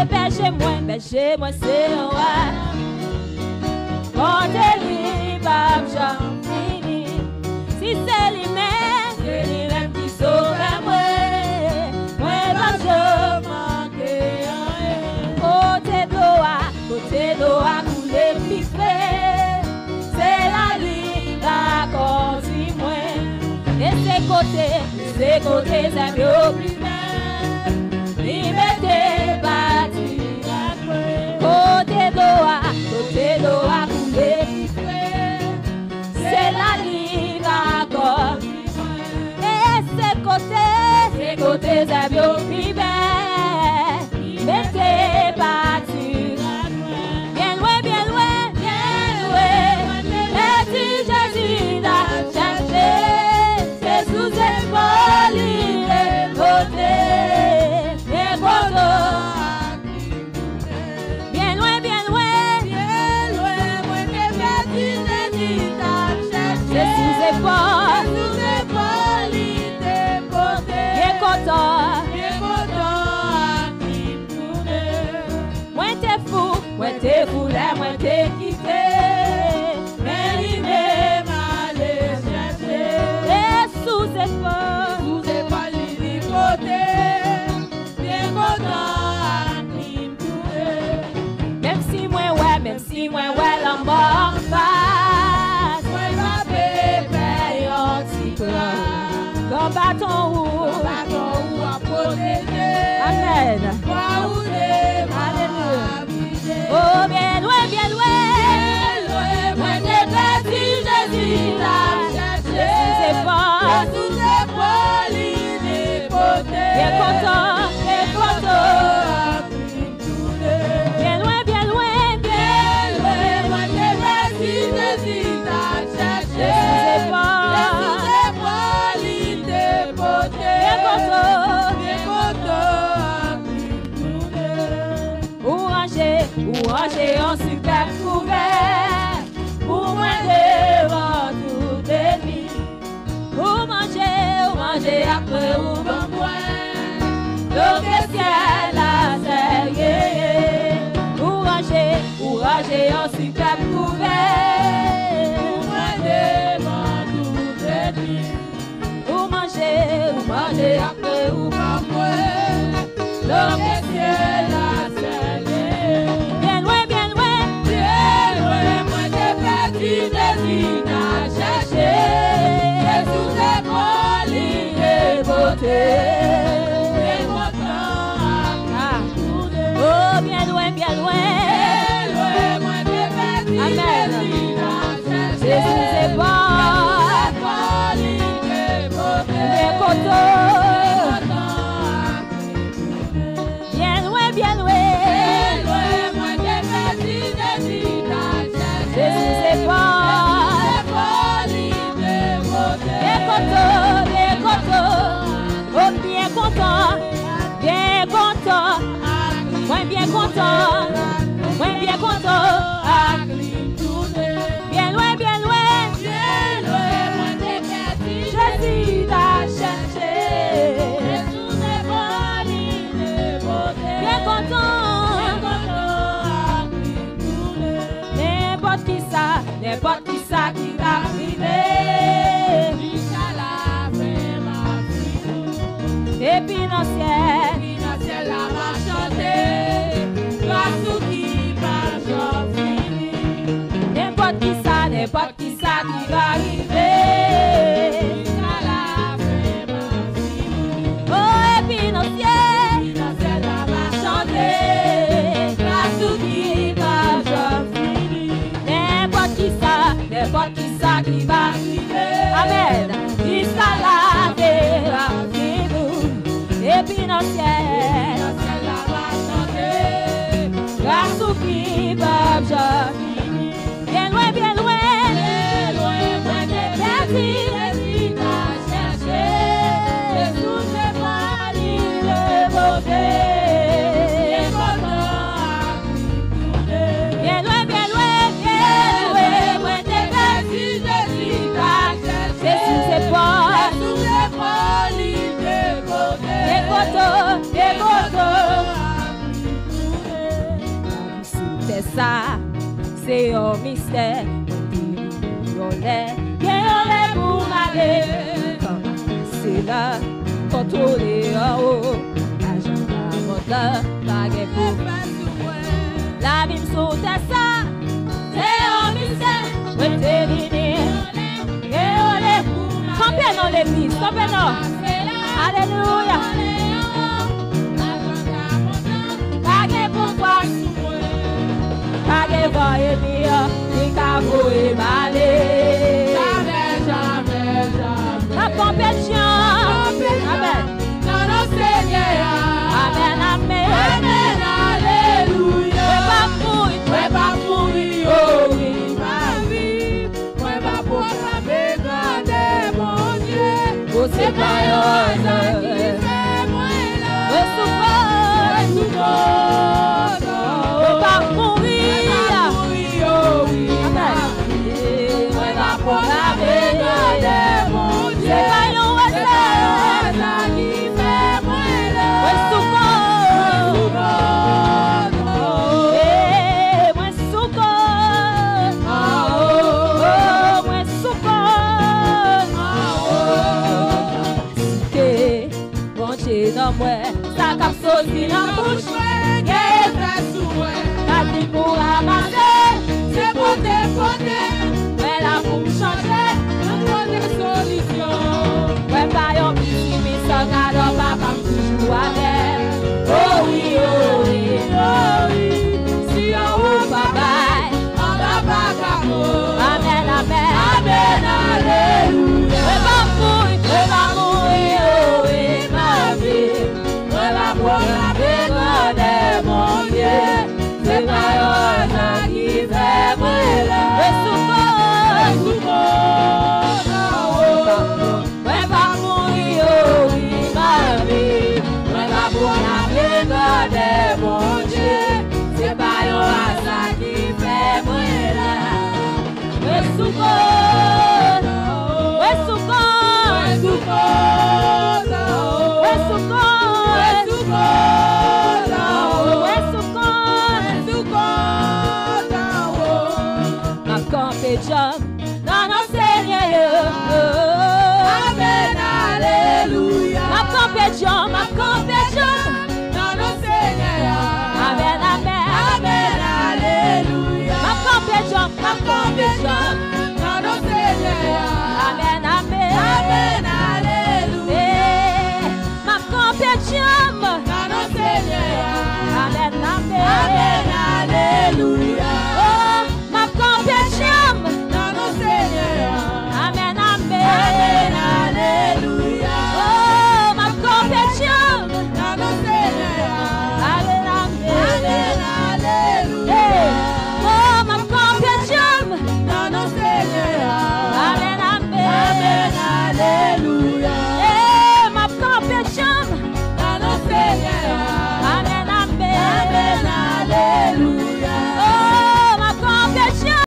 Berger, moi c'est roi. Quand elle va j'en fini. Si c'est lui-même qui sauve moi. Moi va je manquer rien. Côté d'eau à couler piffé. C'est la vie d'accord si moi. Et c'est côté c'est mieux plus belle. Liberté bâtie. Côté d'eau à couler c'est la ligne encore. Et c'est côté c'est bien plus belle. Mais c'est parti bien loin, bien loin, bien loin. Et si Jésus l'a cherché, c'est sous épaule il est côté. Et côté t'es fou là, moi t'es quitté. Mais il m'est mal cherché. Et sous ses pas, il est côté. Bien content, il me même si moi l'embarque face. Moi va payer un petit plan. Comme bâton ou à protéger. Amen. Alléluia. Oh, bien loin, bien loin. Moi, j'ai perdu Jésus là. C'est pas. Sous ses épaules, il est porté. Bien content. Bien loin, bien loin, bien loin. Moi, j'ai perdu Jésus là. C'est pas. Sous ses épaules, il est porté. Bien content. Ou ranger en super couvert pour moi devant toute vie. Ou manger après ou bon point. Donc le ciel a serré. Ou ranger en super couvert pour moi devant toute vie. Ou manger après ou bon point. Donc le ciel a serré. Jésus n'a cherché, Jésus est poli et beauté. Oh, bien loin, bien loin. Amen. Jésus est poli et beauté. Bien loin, bien loin. Jésus c'est pas bien content, moins bien content, bien loin, Jésus t'a cherché, bien content. N'importe qui ça qui va arriver jusqu'à la fin ma vie. Et puis dans le ciel la va chanter grâce au qui va finir. N'importe qui ça qui va arriver jusqu'à la fin ma vie. Oh et puis dans le ciel la va chanter grâce au qui va finir. N'importe qui ça qui va arriver. Amen. Jusqu'à la terre, et puis dans le ciel, la va chanter. Grâce au qui va finir. Bien loin, bien loin. Jésus t'a cherché. Jésus n'est pas libre beauté. Bien loin, bien loin. c'est ça, c'est un mystère. Yolé, yolé pour m'aller. C'est là, contrôler en haut. L'agenda moteur, baguette pour la vie saute à ça, c'est un mystère. Je t'ai dit, yolé, campez dans l'église, campez dans. Alléluia. Baguette pour toi. Baguette pour Emia, Chicago et Malé. Jamais, jamais, jamais. La compétition. Amen. Dans nos Seigneur. Amen, amen. Amen, alléluia. Ouais, pas mourir, oh oui, ma vie. Ouais, pas proclamer grandeur, mon Dieu. Oh, c'est pas ça cap sauté dans bouche, qu'est très souhait. La vie pour ramasser, c'est poter. Mais la pour changer, nous avons des solutions. Ouais, pas yon petit, mais ça garde papa toujours avec. Oh oui, oh oui, oh oui. Si on ou papa, on va pas camo. Amen, amen, amen, alléluia. Ouais, pas mourir, oh oui, ma vie. Pour la bénédiction, mon Dieu, c'est pas ça qui fait brûler. Ouais, pas mourir, oh oui, ma vie. Ouais, pas pour la bénédiction, mon Dieu, c'est pas ça qui fait brûler. Ouais, job